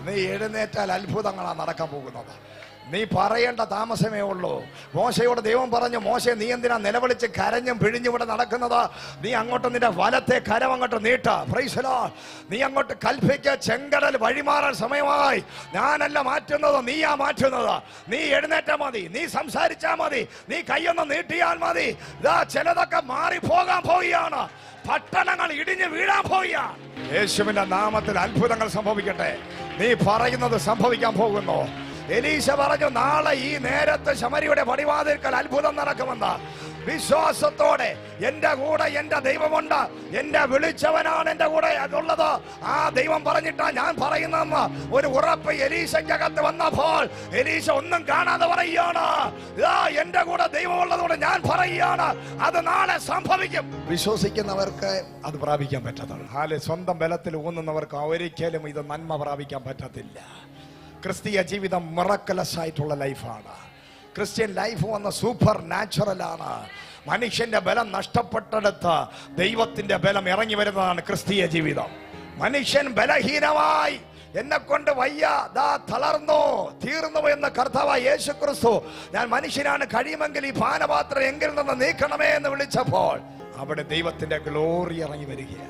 നീ എഴുന്നേറ്റാൽ അത്ഭുതങ്ങളാണ് നടക്കാൻ പോകുന്നത്. നീ പറയേണ്ട താമസമേ ഉള്ളൂ. മോശയോട് ദൈവം പറഞ്ഞു, മോശെ നീ എന്തിനാ നിലവിളിച്ച് കരഞ്ഞും പിഴിഞ്ഞും ഇവിടെ നടക്കുന്നത്? നീ അങ്ങോട്ട് നിന്റെ വലത്തെ കരം അങ്ങോട്ട് നീട്ട. Praise the Lord. നീ അങ്ങോട്ട് കൽപ്പിക്ക. ചെങ്കടൽ വഴിമാറാൻ സമയമായി. ഞാനല്ല മാറ്റുന്നത്, നീയാ മാറ്റുന്നത്. നീ എഴുന്നേറ്റാ മതി, നീ സംസാരിച്ചാ മതി, നീ കൈയൊന്ന് നീട്ടിയാൽ മതി. ഇതാ ചിലതൊക്കെ മാറിപ്പോകാൻ പോവുകയാണ്. പട്ടണങ്ങൾ ഇടിഞ്ഞു വീഴാൻ പോവുകയാണ്. യേശുവിന്റെ നാമത്തിൽ അത്ഭുതങ്ങൾ സംഭവിക്കട്ടെ. നീ പറയുന്നത് സംഭവിക്കാൻ പോകുന്നു. എലീശ പറഞ്ഞു, നാളെ ഈ നേരത്ത് ശമരിയുടെ പടിവാതിൽക്കൽ അത്ഭുതം നടക്കുമെന്ന്. വിശ്വാസത്തോടെ എന്റെ കൂടെ എന്റെ ദൈവമുണ്ട്, എന്റെ വിളിച്ചവനാണ് എന്റെ കൂടെ ഉള്ളത്. ആ ദൈവം പറഞ്ഞിട്ടാ ഞാൻ പറയുന്നെന്ന് ഒരു ഉറപ്പ് എലീശയ്ക്കകത്ത് വന്നപ്പോൾ എലീശ ഒന്നും കാണാതെ പറയുകയാണ്, എന്റെ കൂടെ ദൈവമുള്ളതുകൊണ്ട് ഞാൻ പറയുകയാണ്, അത് നാളെ സംഭവിക്കും. വിശ്വസിക്കുന്നവർക്ക് അത് പ്രാപിക്കാൻ പറ്റത്തുള്ളൂ. സ്വന്തം ബലത്തിൽ ഊന്നുന്നവർക്ക് ഒരിക്കലും ഇത് നന്മ പ്രാപിക്കാൻ പറ്റത്തില്ല. ക്രിസ്തീയ ജീവിതം മിറക്കലസ് ആയിട്ടുള്ള ലൈഫാണ്. ക്രിസ്ത്യൻ ലൈഫ് വന്ന സൂപ്പർ നാച്ചുറൽ ആണ്. മനുഷ്യന്റെ ബലം നഷ്ടപ്പെട്ടെടുത്ത് ദൈവത്തിന്റെ ബലം ഇറങ്ങി വരുന്നതാണ് ക്രിസ്തീയ ജീവിതം. മനുഷ്യൻ ബലഹീനമായി എന്നെ കൊണ്ട് വയ്യ, ദാ തളർന്നു തീർന്നു എന്ന കർത്താവായ യേശു ക്രിസ്തു, ഞാൻ മനുഷ്യനാണ്, കഴിയുമെങ്കിൽ ഈ പാനപാത്രം എങ്കിൽ നിന്ന് നീക്കണമേ എന്ന് വിളിച്ചപ്പോൾ അവിടെ ദൈവത്തിന്റെ ഗ്ലോറി ഇറങ്ങി വരികയാണ്.